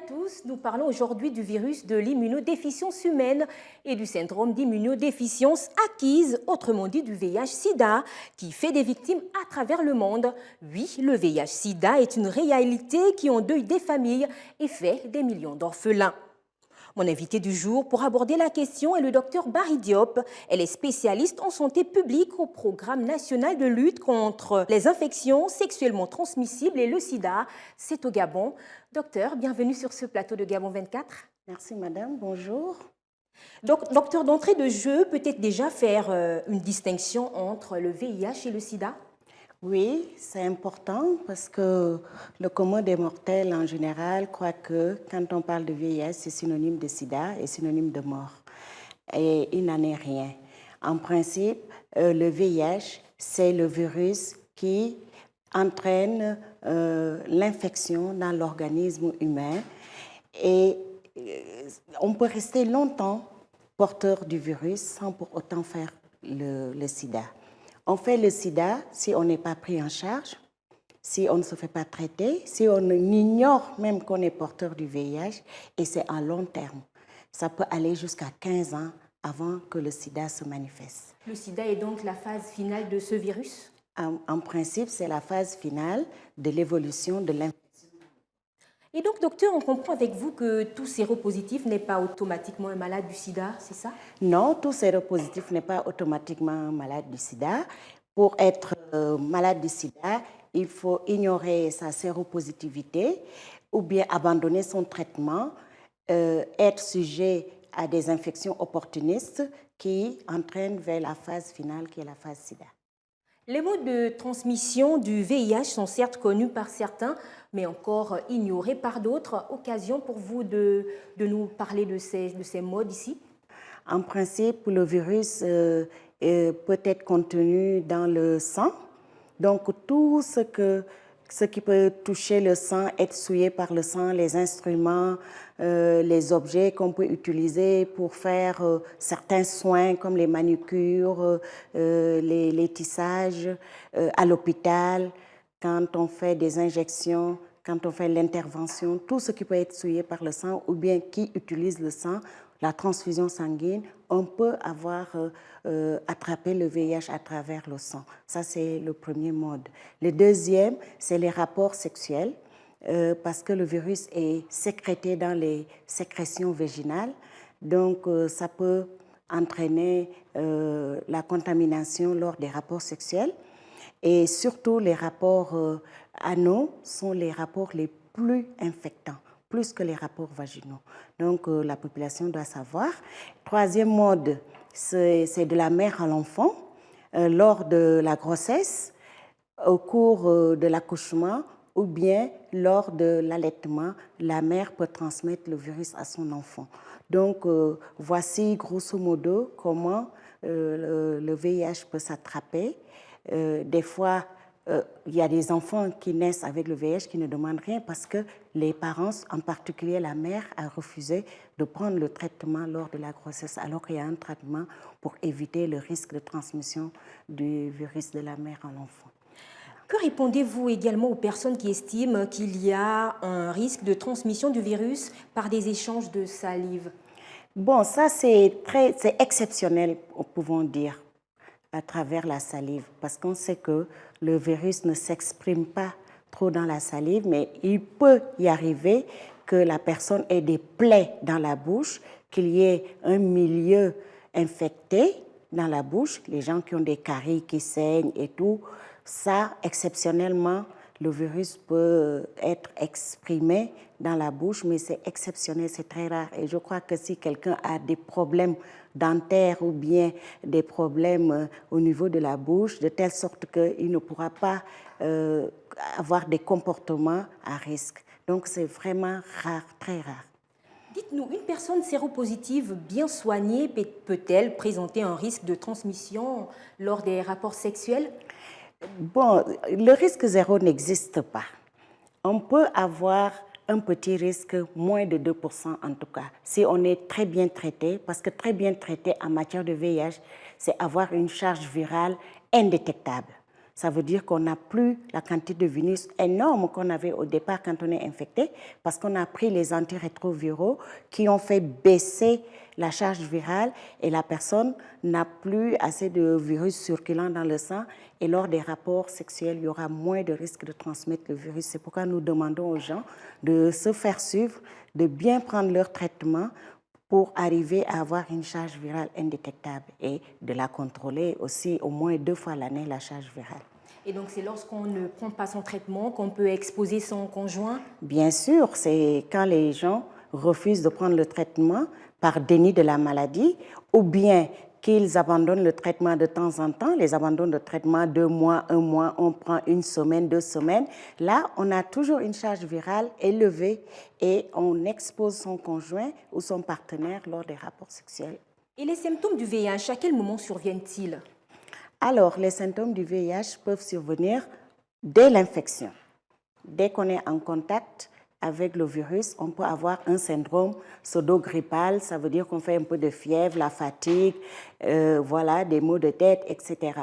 tous, nous parlons aujourd'hui du virus de l'immunodéficience humaine et du syndrome d'immunodéficience acquise, autrement dit du VIH-Sida, qui fait des victimes à travers le monde. Oui, le VIH-Sida est une réalité qui endeuille des familles et fait des millions d'orphelins. Mon invité du jour pour aborder la question est le docteur Barry Diop. Elle est spécialiste en santé publique au programme national de lutte contre les infections sexuellement transmissibles et le sida. C'est au Gabon. Docteur, bienvenue sur ce plateau de Gabon 24. Merci madame, bonjour. Donc, docteur, d'entrée de jeu, peut-être déjà faire une distinction entre le VIH et le sida? Oui, c'est important parce que le commun des mortels en général croit que quand on parle de VIH, c'est synonyme de sida et synonyme de mort. Et il n'en est rien. En principe, le VIH, c'est le virus qui entraîne l'infection dans l'organisme humain et on peut rester longtemps porteur du virus sans pour autant faire le sida. On fait le sida si on n'est pas pris en charge, si on ne se fait pas traiter, si on ignore même qu'on est porteur du VIH, et c'est à long terme. Ça peut aller jusqu'à 15 ans avant que le sida se manifeste. Le sida est donc la phase finale de ce virus? En principe, c'est la phase finale de l'évolution de l'infection. Et donc, docteur, on comprend avec vous que tout séropositif n'est pas automatiquement un malade du sida, c'est ça? Non, tout séropositif n'est pas automatiquement un malade du sida. Pour être malade du sida, il faut ignorer sa séropositivité ou bien abandonner son traitement, être sujet à des infections opportunistes qui entraînent vers la phase finale qui est la phase sida. Les modes de transmission du VIH sont certes connus par certains, mais encore ignorés par d'autres. Occasion pour vous de nous parler de ces modes ici? En principe, le virus peut être contenu dans le sang. Donc, tout ce qui peut toucher le sang, être souillé par le sang, les instruments, les objets qu'on peut utiliser pour faire certains soins comme les manucures, les tissages à l'hôpital, quand on fait des injections, quand on fait l'intervention, tout ce qui peut être souillé par le sang ou bien qui utilise le sang, la transfusion sanguine, on peut avoir attrapé le VIH à travers le sang. Ça, c'est le premier mode. Le deuxième, c'est les rapports sexuels, parce que le virus est sécrété dans les sécrétions vaginales. Donc, ça peut entraîner la contamination lors des rapports sexuels. Et surtout, les rapports anaux sont les rapports les plus infectants, plus que les rapports vaginaux. Donc, la population doit savoir. Troisième mode, c'est de la mère à l'enfant, lors de la grossesse, au cours de l'accouchement ou bien lors de l'allaitement, la mère peut transmettre le virus à son enfant. Donc, voici grosso modo comment le VIH peut s'attraper. Des fois, il y a des enfants qui naissent avec le VIH qui ne demandent rien parce que les parents, en particulier la mère, a refusé de prendre le traitement lors de la grossesse, alors qu'il y a un traitement pour éviter le risque de transmission du virus de la mère à l'enfant. Que répondez-vous également aux personnes qui estiment qu'il y a un risque de transmission du virus par des échanges de salive? Bon, ça c'est exceptionnel, pouvons dire, à travers la salive, parce qu'on sait que le virus ne s'exprime pas trop dans la salive, mais il peut y arriver que la personne ait des plaies dans la bouche, qu'il y ait un milieu infecté dans la bouche, les gens qui ont des caries qui saignent et tout, ça, exceptionnellement, le virus peut être exprimé dans la bouche, mais c'est exceptionnel, c'est très rare. Et je crois que si quelqu'un a des problèmes dentaires ou bien des problèmes au niveau de la bouche, de telle sorte qu'il ne pourra pas avoir des comportements à risque. Donc c'est vraiment rare, très rare. Dites-nous, une personne séropositive bien soignée peut-elle présenter un risque de transmission lors des rapports sexuels? Bon, le risque zéro n'existe pas. On peut avoir un petit risque, moins de 2% en tout cas, si on est très bien traité, parce que très bien traité en matière de VIH, c'est avoir une charge virale indétectable. Ça veut dire qu'on n'a plus la quantité de virus énorme qu'on avait au départ quand on est infecté, parce qu'on a pris les antirétroviraux qui ont fait baisser la charge virale et la personne n'a plus assez de virus circulant dans le sang. Et lors des rapports sexuels, il y aura moins de risques de transmettre le virus. C'est pourquoi nous demandons aux gens de se faire suivre, de bien prendre leur traitement pour arriver à avoir une charge virale indétectable et de la contrôler aussi au moins 2 fois l'année, la charge virale. Et donc, c'est lorsqu'on ne prend pas son traitement qu'on peut exposer son conjoint? Bien sûr, c'est quand les gens refusent de prendre le traitement par déni de la maladie ou bien qu'ils abandonnent le traitement de temps en temps, les abandons de traitement 2 mois, 1 mois, on prend 1 semaine, 2 semaines. Là, on a toujours une charge virale élevée et on expose son conjoint ou son partenaire lors des rapports sexuels. Et les symptômes du VIH, à quel moment surviennent-ils? Alors, les symptômes du VIH peuvent survenir dès l'infection. Dès qu'on est en contact avec le virus, on peut avoir un syndrome pseudo-grippal, ça veut dire qu'on fait un peu de fièvre, la fatigue, voilà, des maux de tête, etc.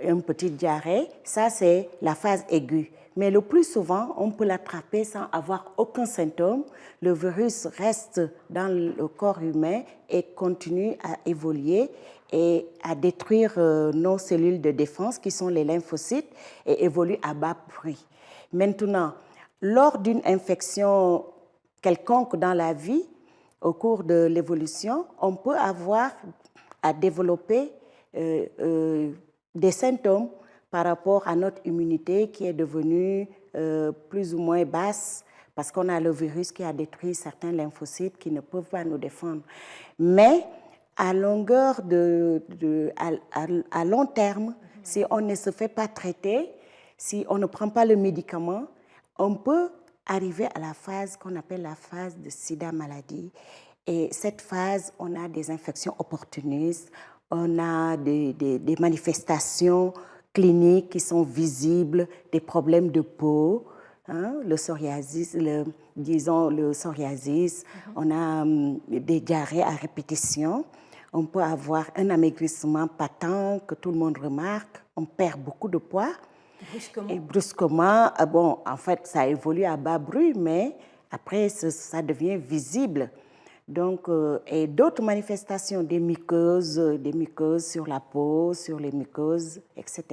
Une petite diarrhée, ça c'est la phase aiguë. Mais le plus souvent, on peut l'attraper sans avoir aucun symptôme. Le virus reste dans le corps humain et continue à évoluer et à détruire nos cellules de défense qui sont les lymphocytes et évolue à bas bruit. Maintenant, lors d'une infection quelconque dans la vie, au cours de l'évolution, on peut avoir à développer des symptômes par rapport à notre immunité qui est devenue plus ou moins basse parce qu'on a le virus qui a détruit certains lymphocytes qui ne peuvent pas nous défendre. Mais à longueur à long terme, si on ne se fait pas traiter, si on ne prend pas le médicament, on peut arriver à la phase qu'on appelle la phase de sida maladie. Et cette phase, on a des infections opportunistes, on a des manifestations cliniques qui sont visibles, des problèmes de peau, hein, le psoriasis, on a des diarrhées à répétition, on peut avoir un amaigrissement patent que tout le monde remarque, on perd beaucoup de poids. Brusquement. Et brusquement, bon, en fait, ça évolue à bas bruit, mais après, ça devient visible. Donc, et d'autres manifestations, des mycoses sur la peau, sur les muqueuses, etc.,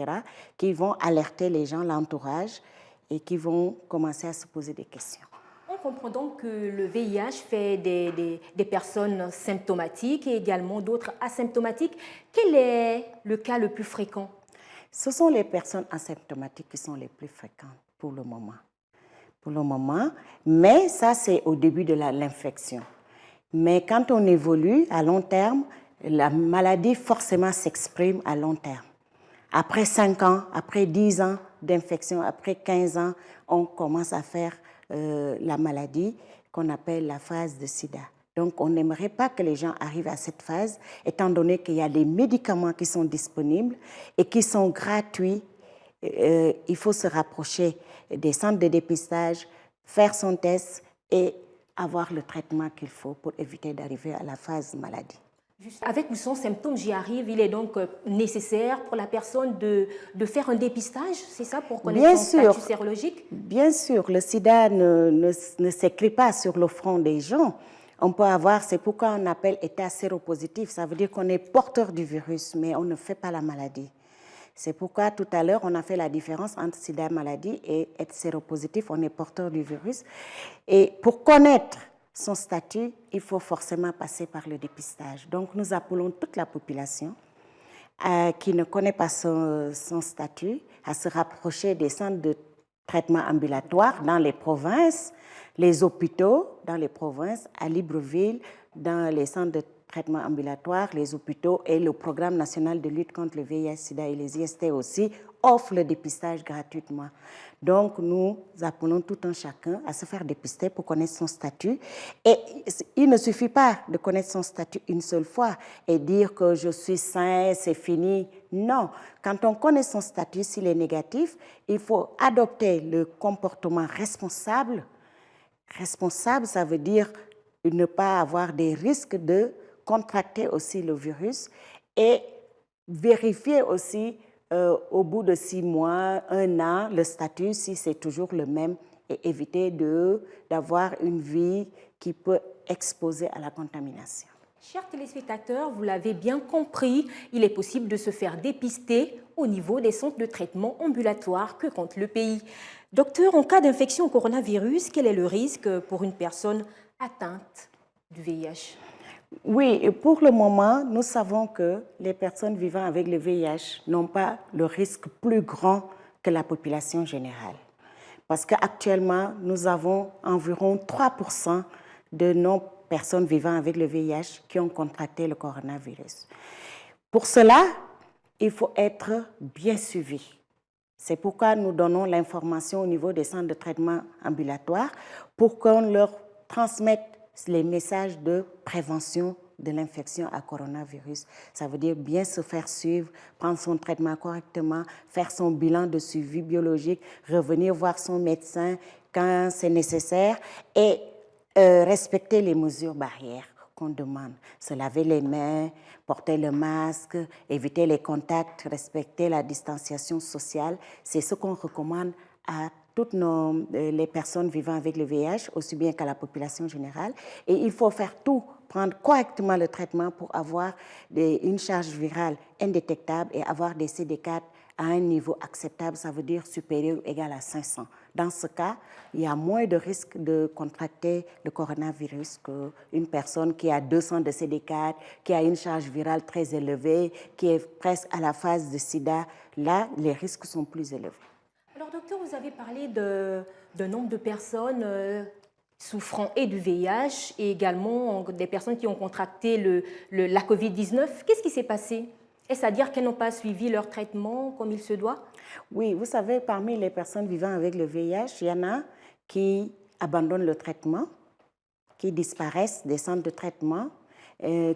qui vont alerter les gens, l'entourage, et qui vont commencer à se poser des questions. On comprend donc que le VIH fait des personnes symptomatiques et également d'autres asymptomatiques. Quel est le cas le plus fréquent? Ce sont les personnes asymptomatiques qui sont les plus fréquentes pour le moment. Mais ça, c'est au début de l'infection. Mais quand on évolue à long terme, la maladie forcément s'exprime à long terme. Après 5 ans, après 10 ans d'infection, après 15 ans, on commence à faire la maladie qu'on appelle la phase de sida. Donc, on n'aimerait pas que les gens arrivent à cette phase, étant donné qu'il y a des médicaments qui sont disponibles et qui sont gratuits. Il faut se rapprocher des centres de dépistage, faire son test et avoir le traitement qu'il faut pour éviter d'arriver à la phase maladie. Avec ou sans symptômes, j'y arrive. Il est donc nécessaire pour la personne de faire un dépistage, c'est ça, pour connaître son statut sérologique? Bien sûr, le sida ne s'écrit pas sur le front des gens. On peut avoir, c'est pourquoi on appelle état séropositif. Ça veut dire qu'on est porteur du virus, mais on ne fait pas la maladie. C'est pourquoi tout à l'heure, on a fait la différence entre sida maladie et être séropositif. On est porteur du virus. Et pour connaître son statut, il faut forcément passer par le dépistage. Donc, nous appelons toute la population qui ne connaît pas son statut à se rapprocher des centres de traitement ambulatoire dans les provinces, les hôpitaux dans les provinces, à Libreville, dans les centres de traitement ambulatoire, les hôpitaux et le programme national de lutte contre le VIH-Sida et les IST aussi offrent le dépistage gratuitement. Donc, nous appelons tout un chacun à se faire dépister pour connaître son statut. Et il ne suffit pas de connaître son statut une seule fois et dire que je suis sain, c'est fini. Non, quand on connaît son statut, s'il est négatif, il faut adopter le comportement responsable. Responsable, ça veut dire ne pas avoir des risques de contracter aussi le virus et vérifier aussi au bout de 6 mois, 1 an, le statut, si c'est toujours le même, et éviter d'avoir une vie qui peut exposer à la contamination. Chers téléspectateurs, vous l'avez bien compris, il est possible de se faire dépister au niveau des centres de traitement ambulatoires que compte le pays. Docteur, en cas d'infection au coronavirus, quel est le risque pour une personne atteinte du VIH? Oui, et pour le moment, nous savons que les personnes vivant avec le VIH n'ont pas le risque plus grand que la population générale. Parce qu'actuellement, nous avons environ 3% de nos personnes vivant avec le VIH qui ont contracté le coronavirus. Pour cela, il faut être bien suivi. C'est pourquoi nous donnons l'information au niveau des centres de traitement ambulatoires pour qu'on leur transmette les messages de prévention de l'infection à coronavirus. Ça veut dire bien se faire suivre, prendre son traitement correctement, faire son bilan de suivi biologique, revenir voir son médecin quand c'est nécessaire et respecter les mesures barrières qu'on demande. Se laver les mains, porter le masque, éviter les contacts, respecter la distanciation sociale. C'est ce qu'on recommande à toutes les personnes vivant avec le VIH, aussi bien qu'à la population générale. Et il faut faire tout, prendre correctement le traitement pour avoir une charge virale indétectable et avoir des CD4 à un niveau acceptable, ça veut dire supérieur ou égal à 500. Dans ce cas, il y a moins de risque de contracter le coronavirus qu'une personne qui a 200 de CD4, qui a une charge virale très élevée, qui est presque à la phase de sida. Là, les risques sont plus élevés. Alors, docteur, vous avez parlé d'un nombre de personnes souffrant et du VIH et également des personnes qui ont contracté la COVID-19. Qu'est-ce qui s'est passé? Est-ce à dire qu'elles n'ont pas suivi leur traitement comme il se doit? Oui, vous savez, parmi les personnes vivant avec le VIH, il y en a qui abandonnent le traitement, qui disparaissent des centres de traitement,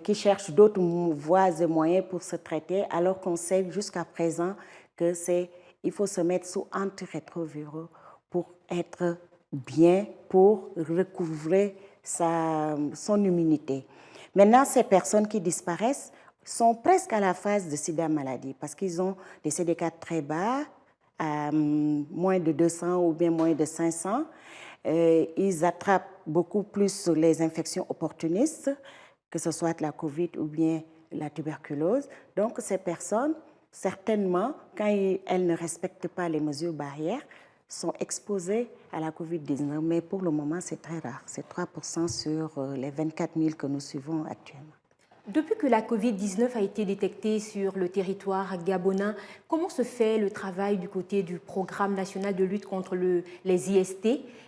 qui cherchent d'autres voies et moyens pour se traiter, alors qu'on sait jusqu'à présent qu'il faut se mettre sous antirétroviraux pour être bien, pour recouvrer son immunité. Maintenant, ces personnes qui disparaissent sont presque à la phase de sida maladie parce qu'ils ont des CD4 très bas, moins de 200 ou bien moins de 500. Ils attrapent beaucoup plus les infections opportunistes, que ce soit la COVID ou bien la tuberculose. Donc, ces personnes, certainement, quand elles ne respectent pas les mesures barrières, sont exposées à la COVID-19. Mais pour le moment, c'est très rare. C'est 3% sur les 24 000 que nous suivons actuellement. Depuis que la COVID-19 a été détectée sur le territoire gabonais, comment se fait le travail du côté du Programme national de lutte contre les IST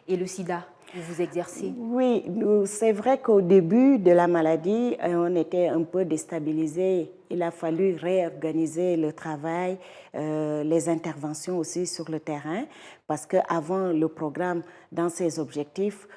et le sida où vous exercez? Oui, c'est vrai qu'au début de la maladie, on était un peu déstabilisés. Il a fallu réorganiser le travail, les interventions aussi sur le terrain, parce qu'avant le programme, dans ses objectifs,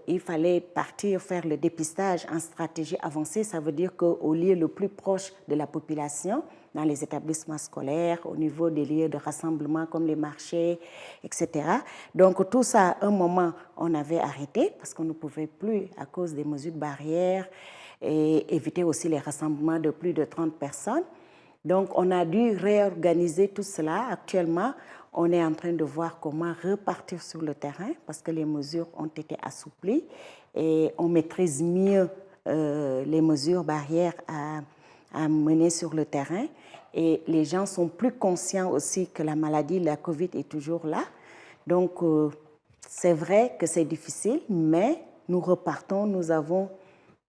il fallait partir faire le dépistage en stratégie avancée. Ça veut dire qu'au lieu le plus proche de la population, dans les établissements scolaires, au niveau des lieux de rassemblement comme les marchés, etc. Donc tout ça, à un moment, on avait arrêté parce qu'on ne pouvait plus à cause des mesures de barrière et éviter aussi les rassemblements de plus de 30 personnes. Donc on a dû réorganiser tout cela. Actuellement, on est en train de voir comment repartir sur le terrain parce que les mesures ont été assouplies et on maîtrise mieux les mesures barrières à mener sur le terrain. Et les gens sont plus conscients aussi que la maladie, la COVID est toujours là. Donc, c'est vrai que c'est difficile, mais nous repartons, nous avons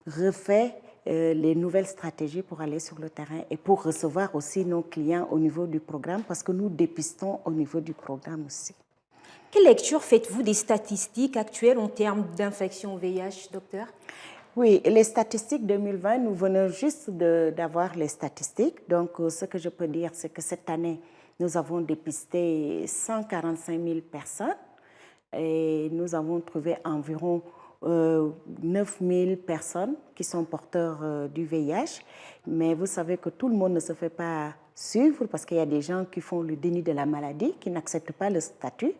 refait les nouvelles stratégies pour aller sur le terrain et pour recevoir aussi nos clients au niveau du programme parce que nous dépistons au niveau du programme aussi. Quelle lecture faites-vous des statistiques actuelles en termes d'infection au VIH, docteur? Oui, les statistiques 2020, nous venons juste d'avoir les statistiques. Donc, ce que je peux dire, c'est que cette année, nous avons dépisté 145 000 personnes et nous avons trouvé environ 9 000 personnes qui sont porteurs du VIH. Mais vous savez que tout le monde ne se fait pas suivre parce qu'il y a des gens qui font le déni de la maladie, qui n'acceptent pas le statut.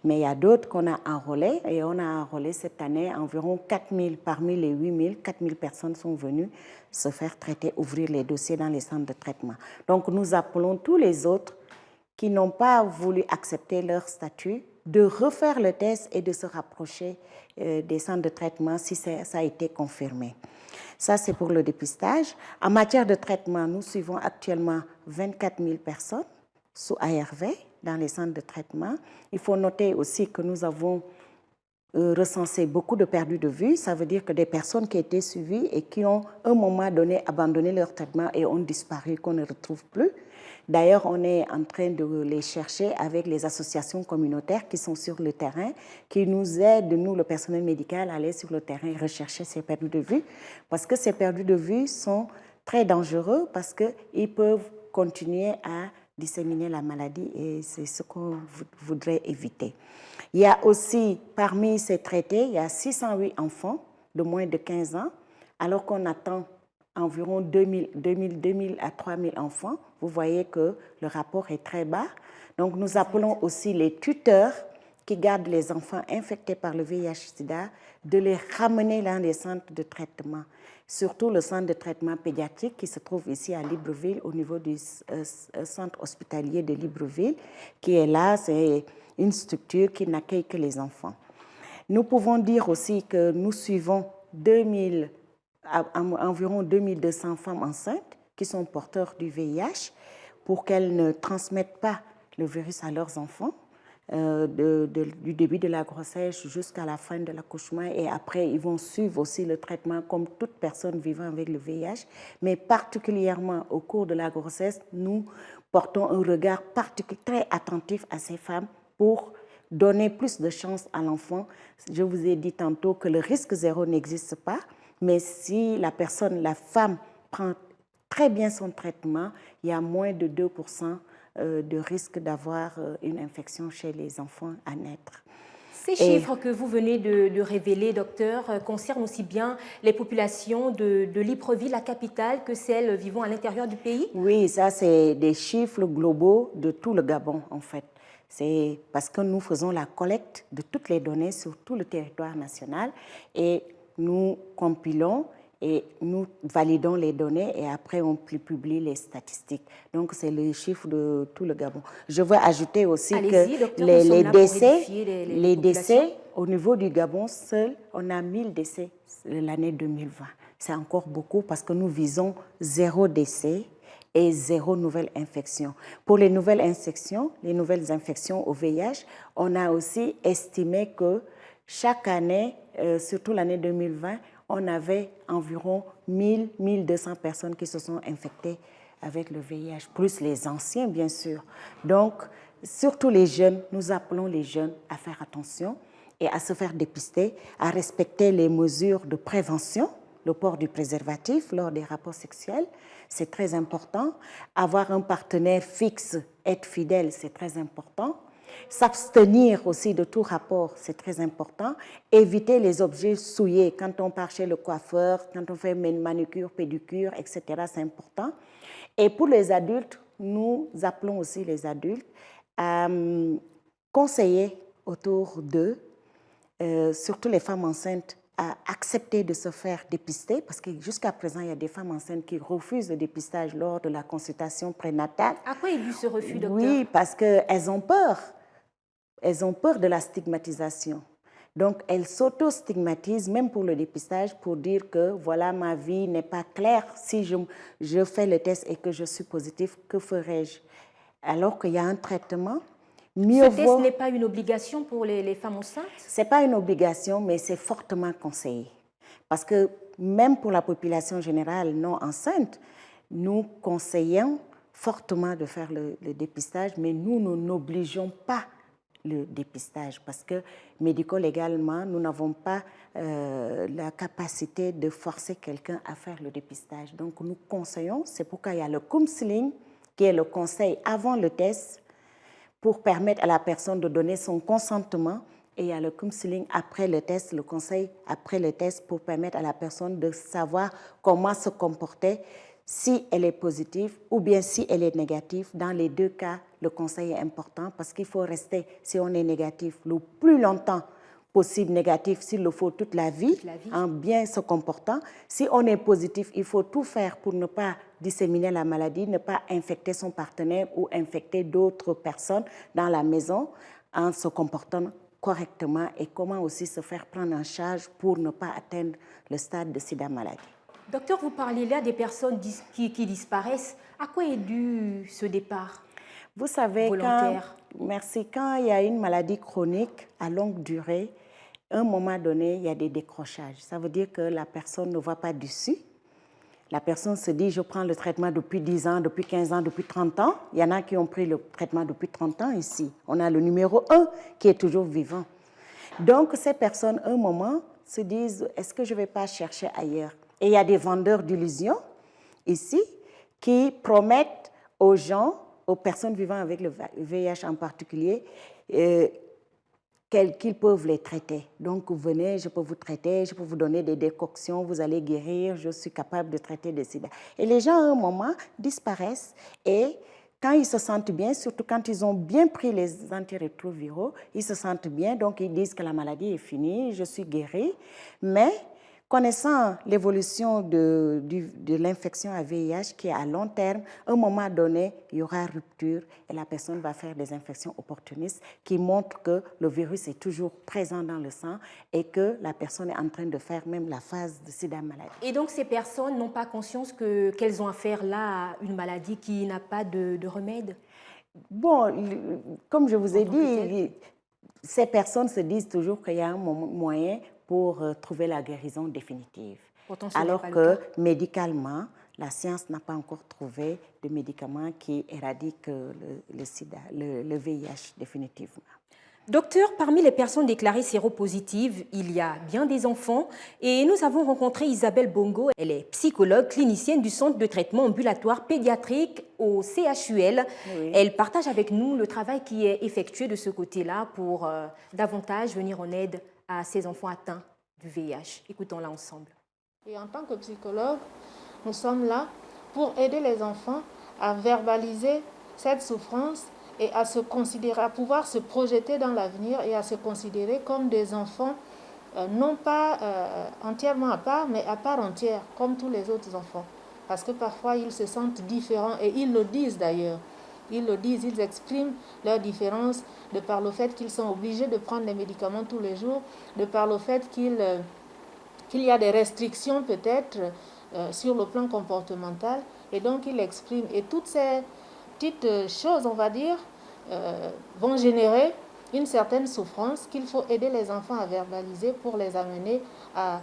Mais il y a d'autres qu'on a enrôlés et on a enrôlé cette année environ 4 000 parmi les 8 000. 4 000 personnes sont venues se faire traiter, ouvrir les dossiers dans les centres de traitement. Donc nous appelons tous les autres qui n'ont pas voulu accepter leur statut, de refaire le test et de se rapprocher des centres de traitement si ça a été confirmé. Ça, c'est pour le dépistage. En matière de traitement, nous suivons actuellement 24 000 personnes sous ARV dans les centres de traitement. Il faut noter aussi que nous avons recensé beaucoup de perdus de vue. Ça veut dire que des personnes qui étaient suivies et qui ont, à un moment donné, abandonné leur traitement et ont disparu, qu'on ne retrouve plus. D'ailleurs, on est en train de les chercher avec les associations communautaires qui sont sur le terrain, qui nous aident, nous, le personnel médical, à aller sur le terrain et rechercher ces perdus de vue. Parce que ces perdus de vue sont très dangereux parce qu'ils peuvent continuer à disséminer la maladie et c'est ce qu'on voudrait éviter. Il y a aussi, parmi ces traités, il y a 608 enfants de moins de 15 ans, alors qu'on attend environ 2000 à 3000 enfants. Vous voyez que le rapport est très bas. Donc, nous appelons aussi les tuteurs qui gardent les enfants infectés par le VIH-Sida de les ramener dans les centres de traitement, surtout le centre de traitement pédiatrique qui se trouve ici à Libreville, au niveau du centre hospitalier de Libreville, qui est là, c'est une structure qui n'accueille que les enfants. Nous pouvons dire aussi que nous suivons environ 2200 femmes enceintes qui sont porteurs du VIH pour qu'elles ne transmettent pas le virus à leurs enfants du début de la grossesse jusqu'à la fin de l'accouchement et après ils vont suivre aussi le traitement comme toute personne vivant avec le VIH, mais particulièrement au cours de la grossesse, nous portons un regard très attentif à ces femmes pour donner plus de chance à l'enfant. Je vous ai dit tantôt que le risque zéro n'existe pas, mais si la femme prend très bien son traitement, il y a moins de 2% de risque d'avoir une infection chez les enfants à naître. Ces chiffres que vous venez de révéler, docteur, concernent aussi bien les populations de Libreville, la capitale, que celles vivant à l'intérieur du pays? Oui, ça c'est des chiffres globaux de tout le Gabon en fait. C'est parce que nous faisons la collecte de toutes les données sur tout le territoire national et nous compilons et nous validons les données et après on publie les statistiques. Donc c'est le chiffre de tout le Gabon. Je veux ajouter aussi que docteur, les décès au niveau du Gabon seul, on a 1000 décès l'année 2020. C'est encore beaucoup parce que nous visons 0 décès et 0 nouvelle infection. Pour les nouvelles infections au VIH, on a aussi estimé que chaque année, surtout l'année 2020, on avait environ 1200 personnes qui se sont infectées avec le VIH, plus les anciens, bien sûr. Donc, surtout les jeunes, nous appelons les jeunes à faire attention et à se faire dépister, à respecter les mesures de prévention, le port du préservatif lors des rapports sexuels, c'est très important. Avoir un partenaire fixe, être fidèle, c'est très important. S'abstenir aussi de tout rapport, c'est très important. Éviter les objets souillés quand on part chez le coiffeur, quand on fait une manucure, pédicure, etc. C'est important. Et pour les adultes, nous appelons aussi les adultes à conseiller autour d'eux, surtout les femmes enceintes, à accepter de se faire dépister, parce que jusqu'à présent, il y a des femmes enceintes qui refusent le dépistage lors de la consultation prénatale. À quoi est dû ce refus, docteur? Oui, parce qu'elles ont peur. Elles ont peur de la stigmatisation. Donc, elles s'auto-stigmatisent, même pour le dépistage, pour dire que, voilà, ma vie n'est pas claire. Si je fais le test et que je suis positive, que ferais-je? Alors qu'il y a un traitement. Ce test n'est pas une obligation pour les femmes enceintes? Ce n'est pas une obligation, mais c'est fortement conseillé. Parce que même pour la population générale non enceinte, nous conseillons fortement de faire le dépistage, mais nous n'obligeons pas le dépistage parce que médico-légalement, nous n'avons pas la capacité de forcer quelqu'un à faire le dépistage. Donc, nous conseillons, c'est pourquoi il y a le counseling, qui est le conseil avant le test, pour permettre à la personne de donner son consentement, et il y a le counseling après le test, le conseil après le test pour permettre à la personne de savoir comment se comporter si elle est positive ou bien si elle est négative. Dans les deux cas, le conseil est important parce qu'il faut rester, si on est négatif, le plus longtemps possible négatif, s'il le faut, toute la vie, en bien se comportant. Si on est positif, il faut tout faire pour ne pas disséminer la maladie, ne pas infecter son partenaire ou infecter d'autres personnes dans la maison en se comportant correctement et comment aussi se faire prendre en charge pour ne pas atteindre le stade de sida maladie. Docteur, vous parlez là des personnes qui disparaissent. À quoi est dû ce départ? Vous savez, quand il y a une maladie chronique à longue durée, à un moment donné, il y a des décrochages. Ça veut dire que la personne ne voit pas d'issue. La personne se dit, je prends le traitement depuis 10 ans, depuis 15 ans, depuis 30 ans. Il y en a qui ont pris le traitement depuis 30 ans ici. On a le numéro 1 qui est toujours vivant. Donc, ces personnes, à un moment, se disent, est-ce que je ne vais pas chercher ailleurs? Et il y a des vendeurs d'illusions ici qui promettent aux gens, aux personnes vivant avec le VIH en particulier, qu'ils peuvent les traiter. Donc, venez, je peux vous traiter, je peux vous donner des décoctions, vous allez guérir, je suis capable de traiter le sida. Et les gens, à un moment, disparaissent et quand ils se sentent bien, surtout quand ils ont bien pris les antirétroviraux, ils se sentent bien, donc ils disent que la maladie est finie, je suis guéri, mais connaissant l'évolution de l'infection à VIH qui est à long terme, à un moment donné, il y aura rupture et la personne va faire des infections opportunistes qui montrent que le virus est toujours présent dans le sang et que la personne est en train de faire même la phase de sida maladie. Et donc ces personnes n'ont pas conscience qu'elles ont affaire là à une maladie qui n'a pas de remède? Bon, comme je vous ai dit, ces personnes se disent toujours qu'il y a un moyen pour trouver la guérison définitive. Alors que médicalement, la science n'a pas encore trouvé de médicament qui éradique le sida, le VIH définitivement. Docteur, parmi les personnes déclarées séropositives, il y a bien des enfants et nous avons rencontré Isabelle Bongo. Elle est psychologue clinicienne du centre de traitement ambulatoire pédiatrique au CHUL. Oui. Elle partage avec nous le travail qui est effectué de ce côté-là pour davantage venir en aide à ces enfants atteints du VIH. Écoutons-la ensemble. Et en tant que psychologue, nous sommes là pour aider les enfants à verbaliser cette souffrance et à se considérer, à pouvoir se projeter dans l'avenir et à se considérer comme des enfants, non pas entièrement à part, mais à part entière, comme tous les autres enfants. Parce que parfois, ils se sentent différents et ils le disent d'ailleurs. Ils le disent, ils expriment leur différence de par le fait qu'ils sont obligés de prendre des médicaments tous les jours, de par le fait qu'il y a des restrictions peut-être sur le plan comportemental. Et donc, ils l'expriment. Et toutes ces petites choses, on va dire, vont générer une certaine souffrance qu'il faut aider les enfants à verbaliser pour les amener à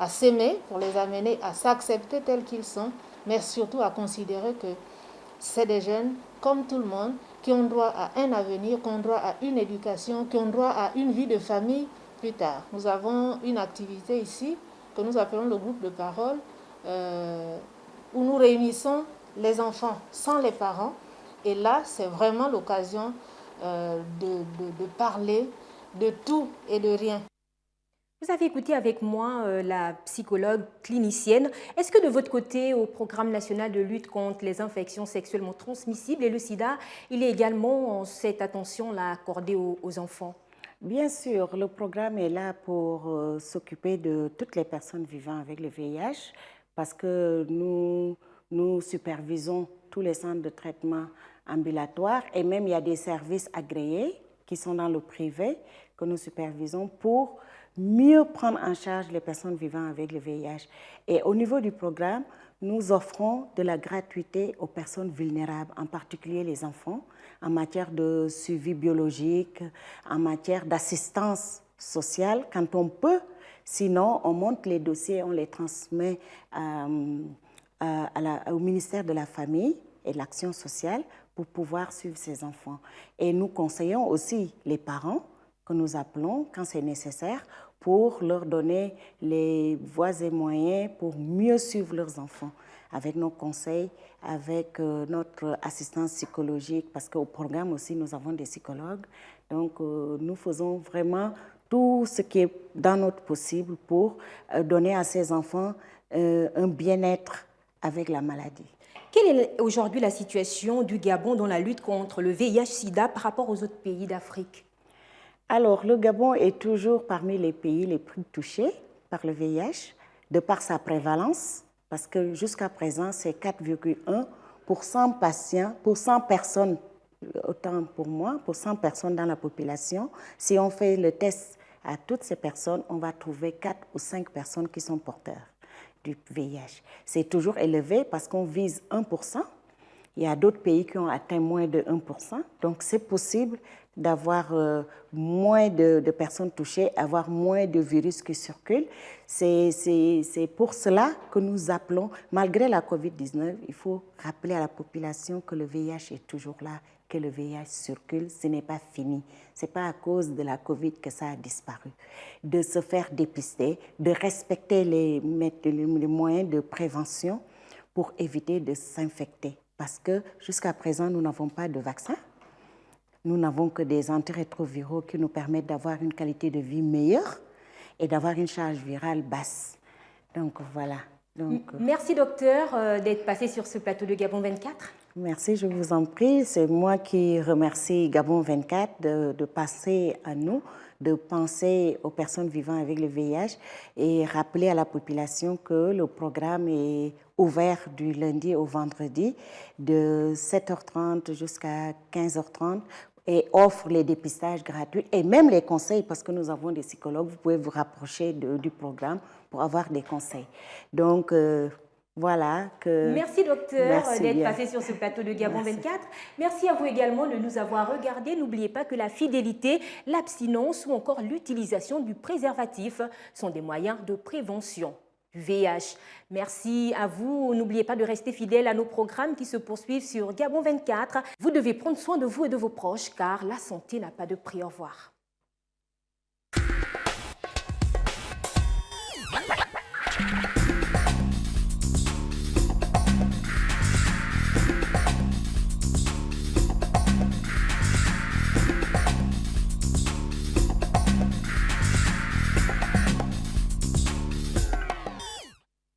s'aimer, pour les amener à s'accepter tels qu'ils sont, mais surtout à considérer que c'est des jeunes comme tout le monde qui ont droit à un avenir, qui ont droit à une éducation, qui ont droit à une vie de famille plus tard. Nous avons une activité ici que nous appelons le groupe de parole où nous réunissons les enfants sans les parents. Et là, c'est vraiment l'occasion de parler de tout et de rien. Vous avez écouté avec moi la psychologue clinicienne. Est-ce que de votre côté, au programme national de lutte contre les infections sexuellement transmissibles et le sida, il y a également cette attention-là accordée aux enfants? Bien sûr, le programme est là pour s'occuper de toutes les personnes vivant avec le VIH parce que nous supervisons tous les centres de traitement ambulatoires et même il y a des services agréés qui sont dans le privé que nous supervisons pour mieux prendre en charge les personnes vivant avec le VIH. Et au niveau du programme, nous offrons de la gratuité aux personnes vulnérables, en particulier les enfants, en matière de suivi biologique, en matière d'assistance sociale quand on peut. Sinon, on monte les dossiers, on les transmet au ministère de la Famille et de l'Action sociale pour pouvoir suivre ces enfants. Et nous conseillons aussi les parents que nous appelons quand c'est nécessaire pour leur donner les voies et moyens pour mieux suivre leurs enfants avec nos conseils, avec notre assistance psychologique, parce qu'au programme aussi, nous avons des psychologues. Donc, nous faisons vraiment tout ce qui est dans notre possible pour donner à ces enfants un bien-être avec la maladie. Quelle est aujourd'hui la situation du Gabon dans la lutte contre le VIH-Sida par rapport aux autres pays d'Afrique? Alors, le Gabon est toujours parmi les pays les plus touchés par le VIH, de par sa prévalence, parce que jusqu'à présent, c'est 4,1 pour 100 patients, pour 100 personnes, autant pour moi, pour 100 personnes dans la population. Si on fait le test à toutes ces personnes, on va trouver 4 ou 5 personnes qui sont porteurs du VIH. C'est toujours élevé parce qu'on vise 1%. Il y a d'autres pays qui ont atteint moins de 1%. Donc, c'est possible d'avoir moins de personnes touchées, avoir moins de virus qui circulent. C'est pour cela que nous appelons, malgré la COVID-19, il faut rappeler à la population que le VIH est toujours là, que le VIH circule, ce n'est pas fini. Ce n'est pas à cause de la COVID que ça a disparu. De se faire dépister, de respecter les moyens de prévention pour éviter de s'infecter. Parce que jusqu'à présent, nous n'avons pas de vaccin. Nous n'avons que des antirétroviraux qui nous permettent d'avoir une qualité de vie meilleure et d'avoir une charge virale basse. Donc voilà. Merci docteur d'être passé sur ce plateau de Gabon 24. Merci, je vous en prie. C'est moi qui remercie Gabon 24 de passer à nous, de penser aux personnes vivant avec le VIH et rappeler à la population que le programme est ouvert du lundi au vendredi de 7h30 jusqu'à 15h30 et offre les dépistages gratuits et même les conseils parce que nous avons des psychologues. Vous pouvez vous rapprocher du programme pour avoir des conseils. Donc, voilà. Merci docteur d'être passé sur ce plateau de Gabon 24. Merci à vous également de nous avoir regardés. N'oubliez pas que la fidélité, l'abstinence ou encore l'utilisation du préservatif sont des moyens de prévention du VIH. Merci à vous. N'oubliez pas de rester fidèle à nos programmes qui se poursuivent sur Gabon 24. Vous devez prendre soin de vous et de vos proches car la santé n'a pas de prix. Au revoir.